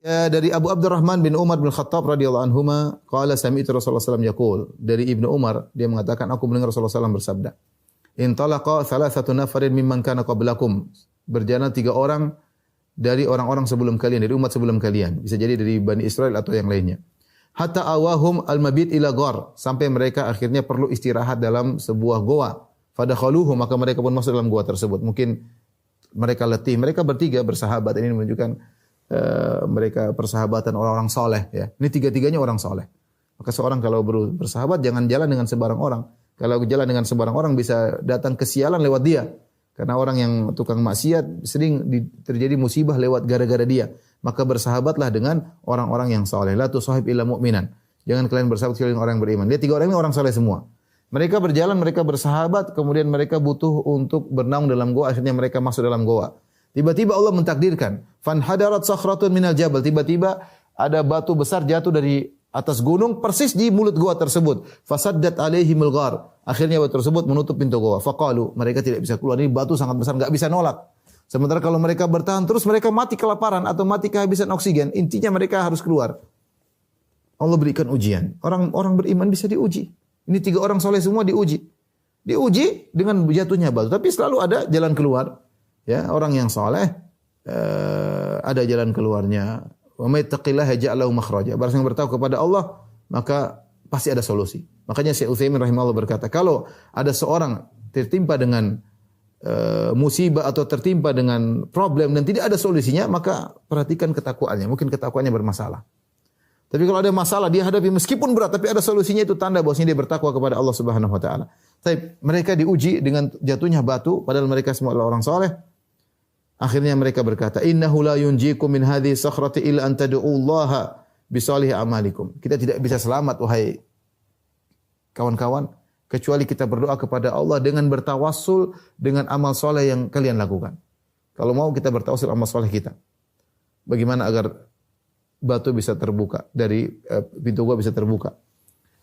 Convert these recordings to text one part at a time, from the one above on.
Dari Abu Abdurrahman bin Umar bin Khattab radhiyallahu anhuma qala sami'tu Rasulullah sallallahu alaihi wasallam yaqul. Dari Ibnu Umar dia mengatakan aku mendengar Rasulullah sallallahu alaihi wasallam bersabda. Intalaqa thalathatu nafarin mimman kana qablakum. Berjalan 3 orang dari orang-orang sebelum kalian, dari umat sebelum kalian. Bisa jadi dari Bani Israel atau yang lainnya. Hatta awahum al-mabit ila ghar, sampai mereka akhirnya perlu istirahat dalam sebuah goa. Fadakhaluhu, maka mereka pun masuk dalam goa tersebut. Mungkin mereka letih, mereka bertiga bersahabat, ini menunjukkan mereka persahabatan orang-orang soleh. Ya. Ini 3-3-nya orang soleh. Maka seorang kalau bersahabat jangan jalan dengan sebarang orang. Kalau jalan dengan sebarang orang bisa datang kesialan lewat dia. Karena orang yang tukang maksiat sering terjadi musibah lewat gara-gara dia. Maka bersahabatlah dengan orang-orang yang soleh. La tusahib illa mu'minan. Jangan kalian bersahabat kecuali orang beriman. Dia 3 orang ini orang soleh semua. Mereka berjalan, mereka bersahabat, kemudian mereka butuh untuk bernaung dalam goa, akhirnya mereka masuk dalam goa. Tiba-tiba Allah mentakdirkan, fan hadarat sakhratun minal jabal. Tiba-tiba ada batu besar jatuh dari atas gunung persis di mulut goa tersebut. Fasaddat alaihimul ghar. Akhirnya batu tersebut menutup pintu goa. Faqalu, mereka tidak bisa keluar. Ini batu sangat besar, enggak bisa nolak. Sementara kalau mereka bertahan terus mereka mati kelaparan atau mati kehabisan oksigen. Intinya mereka harus keluar. Allah berikan ujian. Orang beriman bisa diuji. Ini 3 orang soleh semua diuji. Diuji dengan jatuhnya batu, tapi selalu ada jalan keluar. Ya, orang yang soleh ada jalan keluarnya. Wa may taqillaha yaj'al lahu makhraja. Barang yang bertakwa kepada Allah, maka pasti ada solusi. Makanya Syekh Utsaimin rahimahullah berkata, kalau ada seorang tertimpa dengan musibah atau tertimpa dengan problem dan tidak ada solusinya, maka perhatikan ketakwaannya. Mungkin ketakwaannya bermasalah. Tapi kalau ada masalah dia hadapi meskipun berat tapi ada solusinya, itu tanda bahwasanya dia bertakwa kepada Allah Subhanahu wa taala. Tapi mereka diuji dengan jatuhnya batu padahal mereka semua adalah orang saleh. Akhirnya mereka berkata, "Innahu la yunjikum min hadhihi sakhrati illa an tad'ullaha bi salihi amalikum." Kita tidak bisa selamat wahai kawan-kawan kecuali kita berdoa kepada Allah dengan bertawassul dengan amal saleh yang kalian lakukan. Kalau mau kita bertawassul amal saleh kita. Bagaimana agar batu bisa terbuka dari pintu gua bisa terbuka?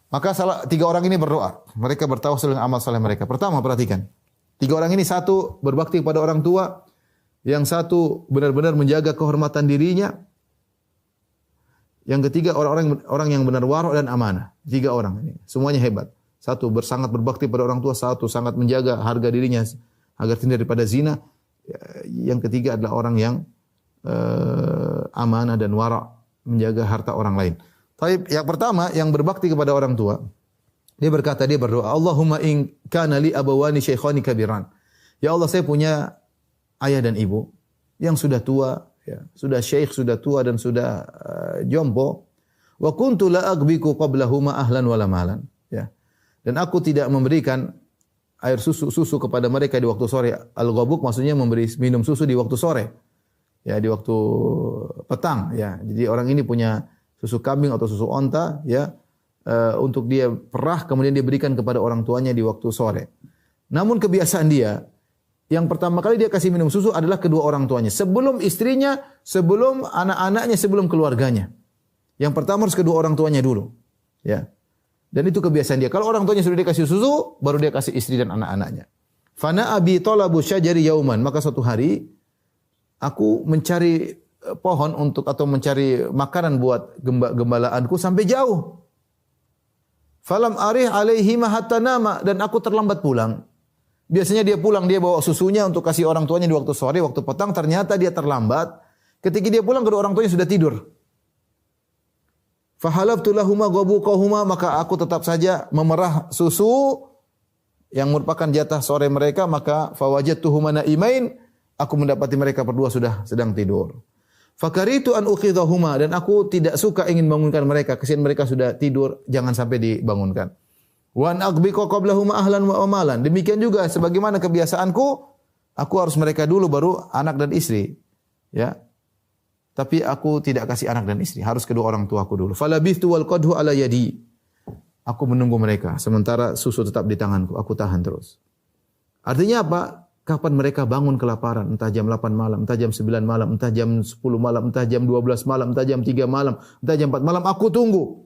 Maka 3 orang ini berdoa. Mereka bertawassul dengan amal saleh mereka. Pertama, perhatikan. 3 orang ini, satu berbakti kepada orang tua, yang satu benar-benar menjaga kehormatan dirinya, yang ketiga orang yang benar wara' dan amanah. 3 orang ini semuanya hebat. Satu sangat berbakti pada orang tua, satu sangat menjaga harga dirinya agar tidak daripada zina. Yang ketiga adalah orang yang amanah dan wara', menjaga harta orang lain. Tapi yang pertama yang berbakti kepada orang tua, dia berdoa, Allahumma in kana li abawani shaykhani kabiran. Ya Allah, saya punya ayah dan ibu yang sudah tua, ya, sudah syekh, sudah tua dan sudah jompo. Wa kuntu la aghbiku qablahuma ahlan wala malan, ya. Dan aku tidak memberikan air susu kepada mereka di waktu sore. Al-ghabuk maksudnya memberi minum susu di waktu sore. Ya, di waktu petang, ya. Jadi orang ini punya susu kambing atau susu onta, ya, untuk dia perah kemudian dia berikan kepada orang tuanya di waktu sore. Namun kebiasaan dia, yang pertama kali dia kasih minum susu adalah kedua orang tuanya. Sebelum istrinya, sebelum anak-anaknya, sebelum keluarganya. Yang pertama harus kedua orang tuanya dulu. Ya. Dan itu kebiasaan dia. Kalau orang tuanya sudah dikasih susu, baru dia kasih istri dan anak-anaknya. Fana abi talabu syajari yauman. Maka suatu hari, aku mencari pohon atau mencari makanan buat gembalaanku sampai jauh. Falam arih alaihi hatta nama. Dan aku terlambat pulang. Biasanya dia pulang, dia bawa susunya untuk kasih orang tuanya di waktu sore, waktu petang. Ternyata dia terlambat. Ketika dia pulang, kedua orang tuanya sudah tidur. Fahalabtu lahuma ghabuqahuma, maka aku tetap saja memerah susu yang merupakan jatah sore mereka. Maka fawajadtuhuma naimain, aku mendapati mereka berdua sudah sedang tidur. Fakaritu an ukhidhahuma, dan aku tidak suka ingin bangunkan mereka. Kesian mereka sudah tidur, jangan sampai dibangunkan. Wa an aghbiqa qablahuma ahlan wa malan. Demikian juga sebagaimana kebiasaanku, aku harus mereka dulu baru anak dan istri. Ya. Tapi aku tidak kasih anak dan istri, harus kedua orang tuaku dulu. Falabithtu wal qadhu ala yadi. Aku menunggu mereka sementara susu tetap di tanganku, aku tahan terus. Artinya apa? Kapan mereka bangun kelaparan, entah jam 8 malam, entah jam 9 malam, entah jam 10 malam, entah jam 12 malam, entah jam 3 malam, entah jam 4 malam, aku tunggu.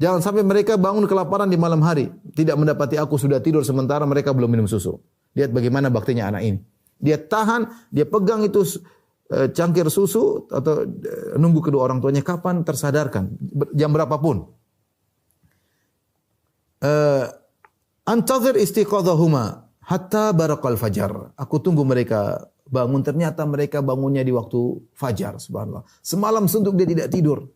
Jangan sampai mereka bangun kelaparan di malam hari. Tidak mendapati aku sudah tidur sementara mereka belum minum susu. Lihat bagaimana baktinya anak ini. Dia tahan, dia pegang itu cangkir susu atau nunggu kedua orang tuanya kapan tersadarkan, jam berapapun. Antazir istiqadhahuma hatta barakal fajar. Aku tunggu mereka bangun, ternyata mereka bangunnya di waktu fajar, subhanallah. Semalam suntuk dia tidak tidur.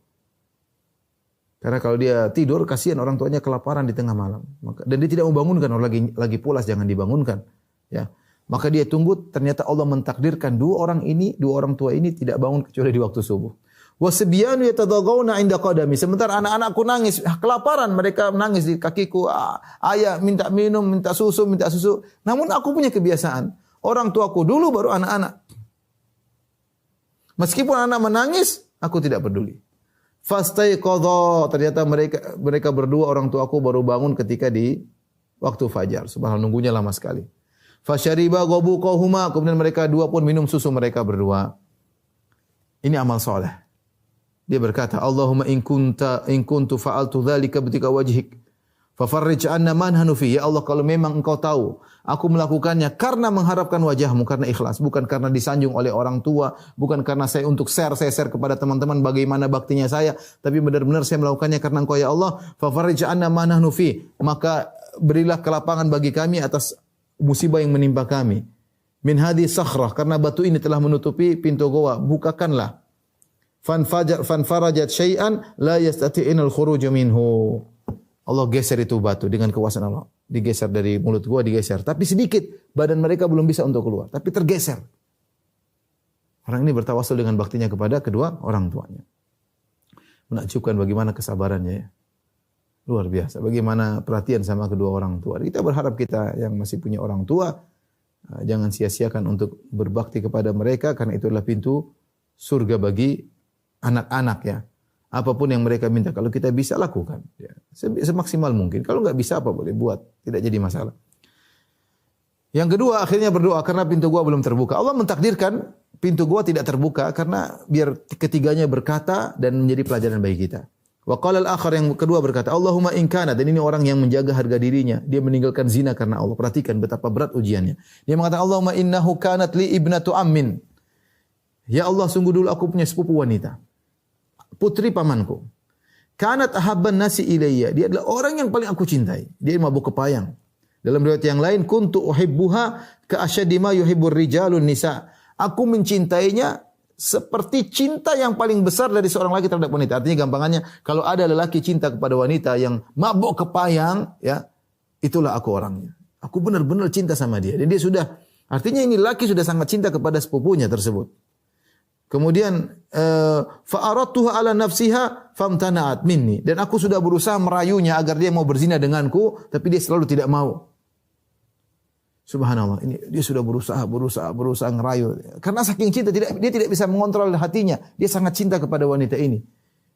Karena kalau dia tidur, kasihan orang tuanya kelaparan di tengah malam. Dan dia tidak membangunkan, orang lagi pulas jangan dibangunkan. Ya. Maka dia tunggu, ternyata Allah mentakdirkan dua orang tua ini tidak bangun kecuali di waktu subuh. Wasyabiyanu yatadagawna inda qadami. Sementara anak-anakku nangis, kelaparan, mereka menangis di kakiku. Ayah minta minum, minta susu. Namun aku punya kebiasaan, orang tuaku dulu baru anak-anak. Meskipun anak menangis, aku tidak peduli. Fastaiqadha, ternyata mereka berdua orang tuaku baru bangun ketika di waktu fajar. Subhanallah, nunggunya lama sekali. Fasyariba ghabuqahuma, kemudian mereka dua pun minum susu mereka berdua. Ini amal soleh. Dia berkata, Allahumma in kuntu fa'altu dzalika bitika wajhik fafarrij 'anna man hanu fi. Ya Allah, kalau memang engkau tahu aku melakukannya karena mengharapkan wajahmu, karena ikhlas, bukan karena disanjung oleh orang tua, bukan karena saya untuk saya share kepada teman-teman bagaimana baktinya saya, tapi benar-benar saya melakukannya karena engkau ya Allah, fafarrij 'anna man hanu fi. Maka berilah kelapangan bagi kami atas musibah yang menimpa kami. Min hadhi sakhrah, karena batu ini telah menutupi pintu goa, bukakanlah. Fanfarajat syai'an la yastati'inul khuruj minhu. Allah geser itu batu dengan kuasa Allah. Digeser dari mulut gua, digeser. Tapi sedikit, badan mereka belum bisa untuk keluar, tapi tergeser. Orang ini bertawasul dengan baktinya kepada kedua orang tuanya. Menakjubkan bagaimana kesabarannya ya. Luar biasa. Bagaimana perhatian sama kedua orang tua. Kita berharap kita yang masih punya orang tua, jangan sia-siakan untuk berbakti kepada mereka, karena itu adalah pintu surga bagi anak-anak ya. Apapun yang mereka minta, kalau kita bisa lakukan. Ya. Semaksimal mungkin. Kalau nggak bisa apa boleh buat. Tidak jadi masalah. Yang kedua, akhirnya berdoa karena pintu gua belum terbuka. Allah mentakdirkan pintu gua tidak terbuka karena biar ketiganya berkata dan menjadi pelajaran bagi kita. Wa qala al-akhar, yang kedua berkata, Allahumma in kana, dan ini orang yang menjaga harga dirinya, dia meninggalkan zina karena Allah. Perhatikan betapa berat ujiannya. Dia mengatakan, Allahumma innahu kanat li ibnatu ammin. Ya Allah, sungguh dulu aku punya sepupu wanita, putri pamanku. Kanat ahabban nasi ilayya, dia adalah orang yang paling aku cintai. Dia mabuk kepayang. Dalam riwayat yang lain, kuntu uhibbuha ka asyaddi ma yuhibbur rijalun nisa. Aku mencintainya seperti cinta yang paling besar dari seorang laki terhadap wanita. Artinya gampangannya, kalau ada lelaki cinta kepada wanita yang mabuk kepayang, ya, itulah aku orangnya. Aku benar-benar cinta sama dia. Dan dia sudah, artinya ini laki sudah sangat cinta kepada sepupunya tersebut. Kemudian fa'aradtuha ala nafsiha famtana'at minni, dan aku sudah berusaha merayunya agar dia mau berzina denganku, tapi dia selalu tidak mau. Subhanallah, ini dia sudah berusaha ngerayu. Karena saking cinta dia tidak bisa mengontrol hatinya. Dia sangat cinta kepada wanita ini.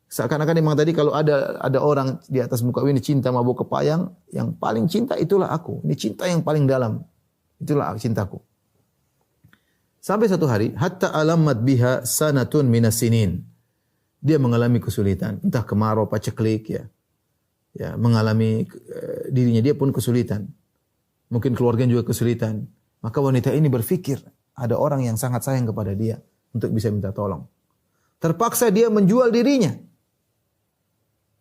Seakan-akan memang tadi kalau ada orang di atas muka ini cinta mabuk kepayang, yang paling cinta itulah aku. Ini cinta yang paling dalam. Itulah cintaku. Sampai satu hari, hatta alamat biha sanatun minas sinin. Dia mengalami kesulitan, entah kemarau, paceklik ya. Ya, mengalami dirinya dia pun kesulitan. Mungkin keluarganya juga kesulitan. Maka wanita ini berpikir, ada orang yang sangat sayang kepada dia untuk bisa minta tolong. Terpaksa dia menjual dirinya.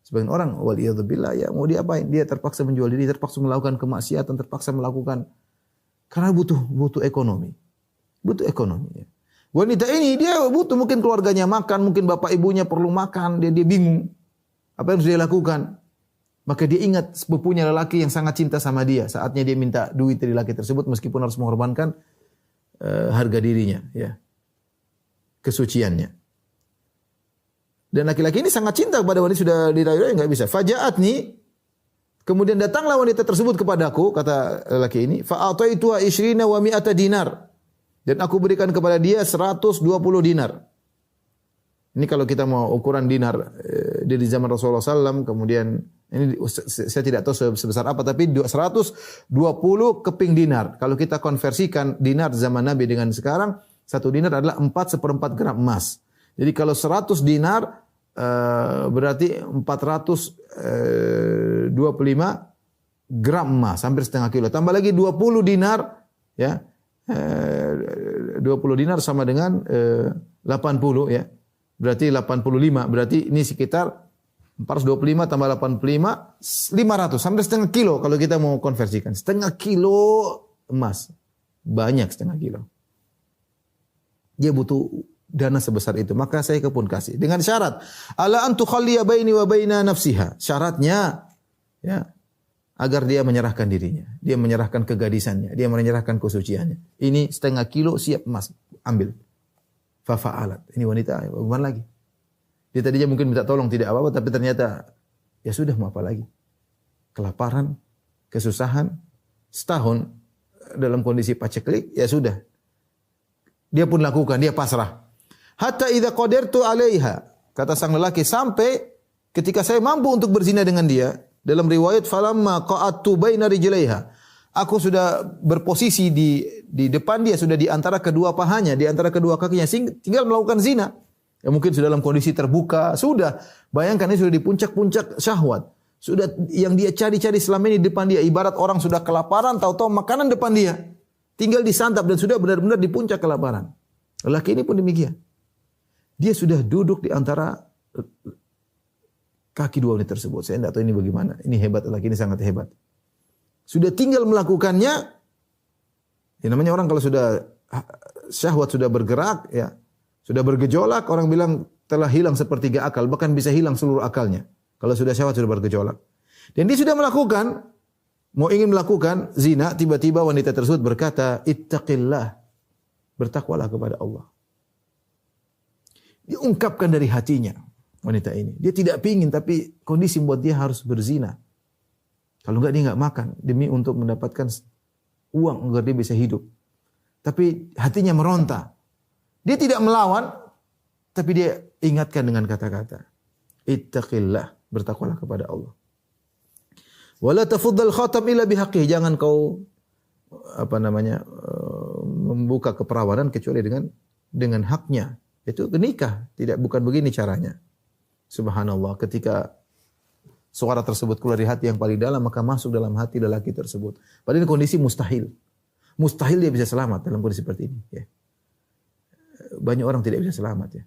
Sebagian orang, waliyadzubillah, ya mau diapain? Dia terpaksa menjual diri, terpaksa melakukan kemaksiatan, terpaksa melakukan, karena butuh ekonomi. Butuh ekonomi. Ya. Wanita ini dia butuh, mungkin keluarganya makan, mungkin bapak ibunya perlu makan, dia bingung. Apa yang harus dia lakukan? Maka dia ingat sepupunya lelaki yang sangat cinta sama dia. Saatnya dia minta duit dari lelaki tersebut meskipun harus mengorbankan harga dirinya, ya, kesuciannya. Dan laki-laki ini sangat cinta kepada wanita, sudah dirayu-rayu enggak bisa. Faja'atni, kemudian datanglah wanita tersebut kepadaku, kata lelaki ini, fa'ataituha 20 wa 100 dinar. Dan aku berikan kepada dia 120 dinar. Ini kalau kita mau ukuran dinar dari zaman Rasulullah SAW, kemudian ini saya tidak tahu sebesar apa, tapi 120 keping dinar. Kalau kita konversikan dinar zaman Nabi dengan sekarang, satu dinar adalah 4/4 gram emas. Jadi kalau 100 dinar berarti 425 gram emas, hampir setengah kilo. Tambah lagi 20 dinar, ya, 20 dinar sama dengan 80 ya. Berarti 85. Berarti ini sekitar 425 tambah 85 500 sampai setengah kilo kalau kita mau konversikan. Setengah kilo emas. Banyak setengah kilo. Dia butuh dana sebesar itu, maka saya pun kasih dengan syarat ala an tukhalliya baini wa baina nafsiha. Syaratnya ya agar dia menyerahkan dirinya, dia menyerahkan kegadisannya, dia menyerahkan kesuciannya. Ini setengah kilo siap emas, ambil. Fa fa'alat. Ini wanita, bagaimana lagi? Dia tadinya mungkin minta tolong tidak apa-apa, tapi ternyata ya sudah, mau apa lagi? Kelaparan, kesusahan, setahun dalam kondisi paceklik, ya sudah. Dia pun lakukan, dia pasrah. Hatta idza qadartu 'alaiha, kata sang lelaki, sampai ketika saya mampu untuk berzina dengan dia. Dalam riwayat falamma qa'attu baina rijlaiha, aku sudah berposisi di depan dia, sudah di antara kedua pahanya, di antara kedua kakinya, tinggal melakukan zina. Ya mungkin sudah dalam kondisi terbuka, sudah. Bayangkan ini sudah di puncak-puncak syahwat. Sudah yang dia cari-cari selama ini di depan dia, ibarat orang sudah kelaparan, tahu-tahu makanan depan dia. Tinggal disantap dan sudah benar-benar di puncak kelaparan. Lelaki ini pun demikian. Dia sudah duduk di antara kaki dua wanita tersebut. Saya tidak tahu ini bagaimana. Ini hebat, lelaki ini sangat hebat. Sudah tinggal melakukannya. Ya namanya orang kalau sudah syahwat sudah bergerak, ya sudah bergejolak, orang bilang telah hilang sepertiga akal, bahkan bisa hilang seluruh akalnya. Kalau sudah syahwat sudah bergejolak. Dan dia sudah melakukan, mau ingin melakukan zina, tiba-tiba wanita tersebut berkata, ittaqillah, bertakwalah kepada Allah. Dia ungkapkan dari hatinya wanita ini. Dia tidak pingin, tapi kondisi membuat dia harus berzina. Kalau enggak dia enggak makan demi untuk mendapatkan uang agar dia bisa hidup. Tapi hatinya meronta. Dia tidak melawan, tapi dia ingatkan dengan kata-kata, ittaqillah, bertakwalah kepada Allah. Wala tafuddal khatam illa bihaqqihi, jangan kau membuka keperawanan kecuali dengan haknya. Itu nikah, bukan begini caranya. Subhanallah, ketika suara tersebut keluar dari hati yang paling dalam, maka masuk dalam hati lelaki tersebut. Padahal ini kondisi mustahil. Mustahil dia bisa selamat dalam kondisi seperti ini. Ya. Banyak orang tidak bisa selamat. Ya.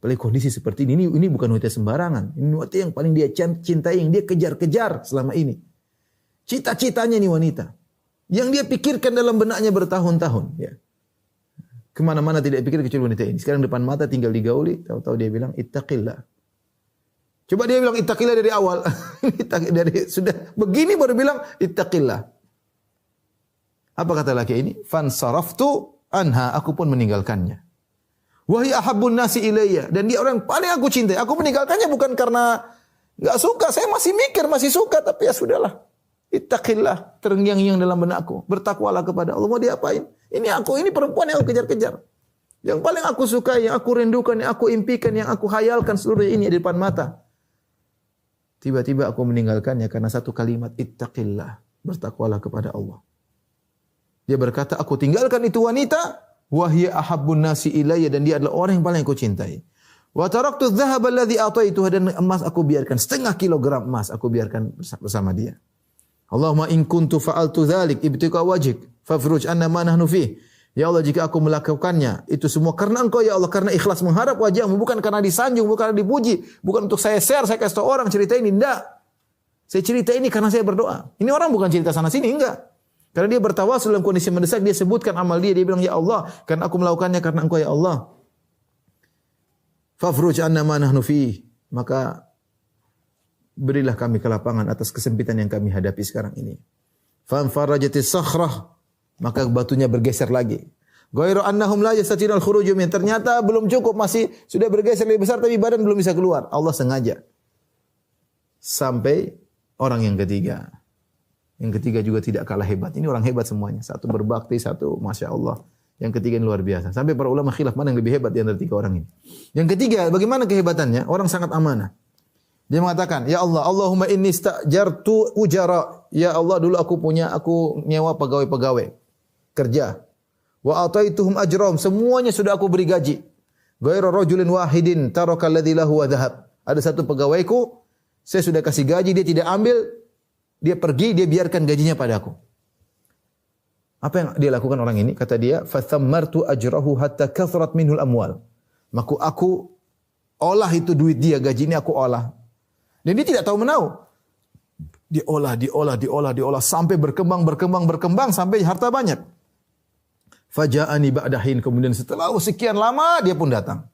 Apalagi kondisi seperti ini bukan wanita sembarangan. Ini wanita yang paling dia cintai, yang dia kejar-kejar selama ini. Cita-citanya ini wanita. Yang dia pikirkan dalam benaknya bertahun-tahun. Ya. Kemana-mana tidak pikir kecuali wanita ini. Sekarang depan mata tinggal digauli, tahu-tahu dia bilang ittaqillah. Coba dia bilang ittaqillah dari awal. Sudah begini baru bilang ittaqillah. Apa kata laki ini? Fansaraftu anha, aku pun meninggalkannya. Wahai ahabbun nasi ilayya, dan dia orang paling aku cintai. Aku meninggalkannya bukan karena enggak suka, saya masih mikir, masih suka, tapi ya sudahlah. Ittaqillah, terngiang-ngiang dalam benakku. Bertakwalah kepada Allah. Mau diapain? Ini perempuan yang aku kejar-kejar. Yang paling aku sukai, yang aku rindukan, yang aku impikan, yang aku hayalkan seluruh ini di depan mata. Tiba-tiba aku meninggalkannya karena satu kalimat, ittaqillah, bertakwalah kepada Allah. Dia berkata, aku tinggalkan itu wanita, wahia ahabbun nasi ilayya, dan dia adalah orang yang paling aku cintai. Wa taraktu dhahaba alladhi ataituha, dan emas aku biarkan, setengah kilogram emas aku biarkan bersama dia. Allahumma in kuntu fa'altu dzalik ibtiqa wajhik fafruj anna ma nahnu fi. Ya Allah, jika aku melakukannya itu semua karena Engkau ya Allah, karena ikhlas mengharap wajah-Mu, bukan karena disanjung, bukan karena dipuji, bukan untuk saya share, saya kasih tahu orang cerita ini, enggak. Saya cerita ini karena saya berdoa. Ini orang bukan cerita sana sini, enggak. Karena dia bertawasul dalam kondisi mendesak, dia sebutkan amal dia bilang ya Allah, karena aku melakukannya karena Engkau ya Allah. Fafruj anna ma nahnu fi. Maka berilah kami kelapangan atas kesempitan yang kami hadapi sekarang ini. Fanfarajatis sakhrah, maka batunya bergeser lagi. Ghairu annahum la yastatinul khuruj min, ternyata belum cukup, masih sudah bergeser lebih besar tapi badan belum bisa keluar. Allah sengaja. Sampai orang yang ketiga. Yang ketiga juga tidak kalah hebat. Ini orang hebat semuanya. Satu berbakti, satu Masya Allah. Yang ketiga ini luar biasa. Sampai para ulama khilaf mana yang lebih hebat di antara tiga orang ini. Yang ketiga, bagaimana kehebatannya? Orang sangat amanah. Dia mengatakan, ya Allah, Allahumma inni stajartu ujara. Ya Allah, dulu aku nyewa pegawai-pegawai kerja. Wa ataituhum ajrahum, semuanya sudah aku beri gaji. Ghairu rajulin wahidin taraka alladhi lahu wa dhahab. Ada satu pegawaiku, saya sudah kasih gaji, dia tidak ambil, dia pergi, dia biarkan gajinya padaku. Apa yang dia lakukan orang ini? Kata dia, "Fathammartu ajrahu hatta kathrat minhul amwal." Maka aku olah itu duit dia, gaji ini aku olah. Dan dia tidak tahu menahu. Diolah sampai berkembang sampai harta banyak. Faja'ani ba'dahin, kemudian setelah sekian lama dia pun datang.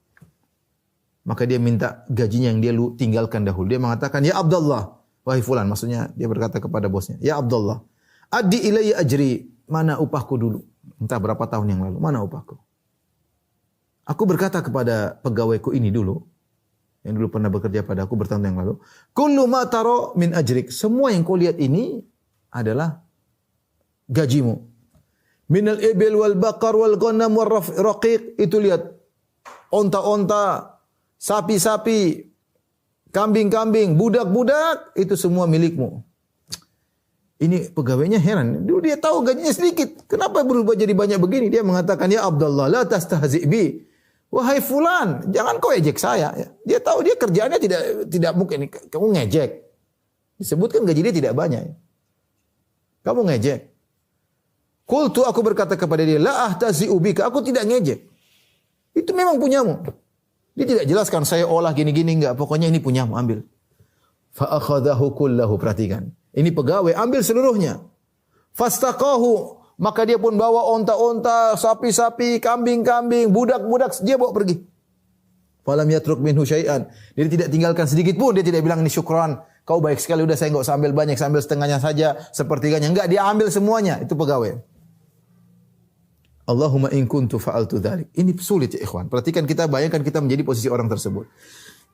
Maka dia minta gajinya yang dia tinggalkan dahulu. Dia mengatakan, "Ya Abdullah," wahai fulan, maksudnya dia berkata kepada bosnya, "Ya Abdullah, addi ilayya ajri." Mana upahku dulu? Entah berapa tahun yang lalu. Mana upahku? Aku berkata kepada pegawaiku ini dulu, yang dulu pernah bekerja pada aku bertahun yang lalu, "Kullu ma taro min ajrik." Semua yang kau lihat ini adalah gajimu. Minal ibil wal baqar wal ghanam wal raqiq. Itu lihat. Onta-onta, sapi-sapi, kambing-kambing, budak-budak, itu semua milikmu. Ini pegawainya heran. Dia tahu gajinya sedikit. Kenapa berubah jadi banyak begini? Dia mengatakan, "Ya Abdullah, la tastahzi' bi." Wahai fulan, jangan kau ejek saya. Dia tahu dia kerjaannya tidak mungkin. Kamu ngejek. Disebutkan gaji dia tidak banyak. Kamu ngejek. Qultu, aku berkata kepada dia, "La ahtazi'u bika." Aku tidak ngejek. Itu memang punyamu. Dia tidak jelaskan saya olah gini-gini enggak. Pokoknya ini punyamu, ambil. Fa akhadhahu kullahu, perhatikan. Ini pegawai, ambil seluruhnya. Fastaqahu, maka dia pun bawa onta-onta, sapi-sapi, kambing-kambing, budak-budak, dia bawa pergi. Falam yatruk minhu syai'an. Dia tidak tinggalkan sedikit pun, dia tidak bilang ini syukran. Kau baik sekali, udah saya enggak usah ambil banyak, saya ambil setengahnya saja, sepertiganya. Enggak, dia ambil semuanya, itu pegawai. Allahumma in kuntu fa'altu dzalik. Ini sulit ya ikhwan. Perhatikan, kita bayangkan kita menjadi posisi orang tersebut.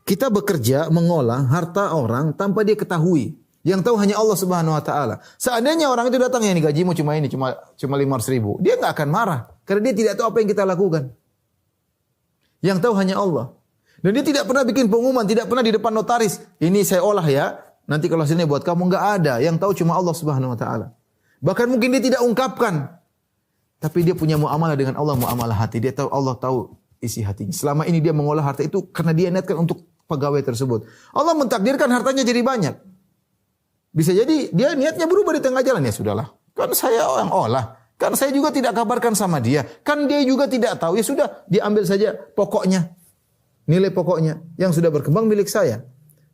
Kita bekerja mengolah harta orang tanpa dia ketahui. Yang tahu hanya Allah Subhanahu wa taala. Seandainya orang itu datang, ya ini gajimu cuma 500.000. Dia enggak akan marah karena dia tidak tahu apa yang kita lakukan. Yang tahu hanya Allah. Dan dia tidak pernah bikin pengumuman, tidak pernah di depan notaris, "Ini saya olah ya, nanti kalau hasilnya buat kamu." Enggak ada. Yang tahu cuma Allah Subhanahu wa taala. Bahkan mungkin dia tidak ungkapkan. Tapi dia punya muamalah dengan Allah, muamalah hati. Dia tahu, Allah tahu isi hatinya. Selama ini dia mengolah harta itu karena dia niatkan untuk pegawai tersebut. Allah mentakdirkan hartanya jadi banyak. Bisa jadi dia niatnya berubah di tengah jalan. Ya sudahlah, kan saya yang olah. Kan saya juga tidak kabarkan sama dia. Kan dia juga tidak tahu. Ya sudah, dia ambil saja pokoknya. Nilai pokoknya. Yang sudah berkembang milik saya.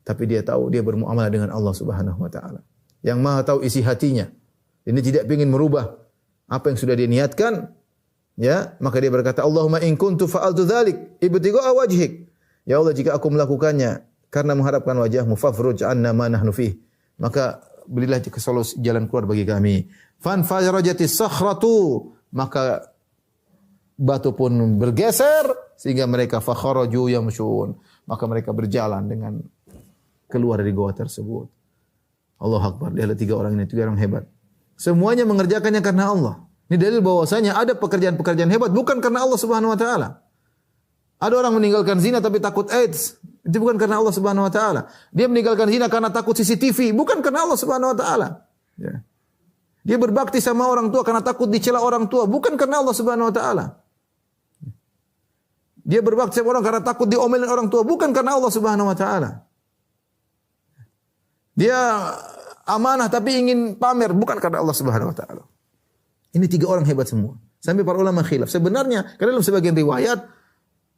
Tapi dia tahu dia bermuamalah dengan Allah Subhanahu wa taala. Yang Maha tahu isi hatinya. Ini tidak ingin merubah apa yang sudah dia niatkan. Ya, maka dia berkata, "Allahumma in kuntu fa'altu dzalik ibtigha'a wajhik." Ya Allah, jika aku melakukannya karena mengharapkan wajah-Mu, fafruj 'anna ma nahnu fih. Maka berilah solusi jalan keluar bagi kami. Fan fajaratis sakhratu, maka batu pun bergeser sehingga mereka fakharaju yamshun, maka mereka berjalan dengan keluar dari goa tersebut. Allahu Akbar. Lihat tiga orang ini, tiga orang hebat. Semuanya mengerjakannya karena Allah. Ini dalil bahwasanya ada pekerjaan-pekerjaan hebat bukan karena Allah Subhanahu wa taala. Ada orang meninggalkan zina tapi takut AIDS. Itu bukan karena Allah Subhanahu wa taala. Dia meninggalkan zina karena takut CCTV, bukan karena Allah Subhanahu wa taala. Ya. Dia berbakti sama orang tua karena takut dicela orang tua, bukan karena Allah Subhanahu wa taala. Dia berbakti sama orang karena takut diomelin orang tua, bukan karena Allah Subhanahu wa taala. Dia amanah tapi ingin pamer, bukan karena Allah Subhanahu wa taala. Ini tiga orang hebat semua. Sampai para ulama khilaf. Sebenarnya karena dalam sebagian riwayat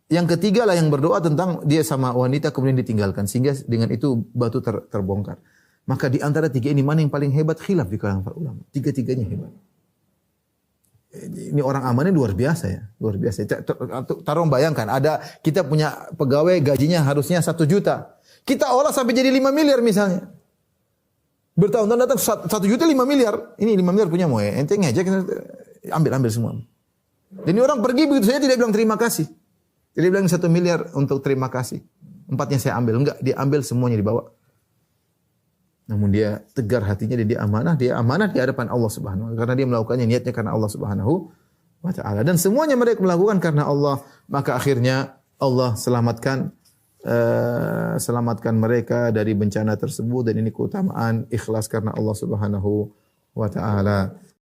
yang ketiga lah yang berdoa tentang dia sama wanita kemudian ditinggalkan sehingga dengan itu batu terbongkar. Maka di antara tiga ini mana yang paling hebat? Khilaf di kalangan para ulama. Tiga-tiganya hebat. Ini orang amannya luar biasa ya, luar biasa. Taruh bayangkan ada kita punya pegawai gajinya harusnya 1 juta. Kita olah sampai jadi 5 miliar misalnya. Bertahun-tahun datang 1 juta 5 miliar. Ini 5 miliar punya mau ya. Ente ngejek ambil semua. Dan ini orang pergi begitu saja tidak bilang terima kasih. Dia bilang 1 miliar untuk terima kasih. 4-nya saya ambil. Enggak, dia ambil semuanya dibawa. Namun dia tegar hatinya dan dia amanah di hadapan Allah Subhanahu wa taala karena dia melakukannya niatnya karena Allah Subhanahu wa taala. Dan semuanya mereka melakukan karena Allah, maka akhirnya Allah selamatkan mereka dari bencana tersebut dan ini keutamaan ikhlas karena Allah Subhanahu wa taala.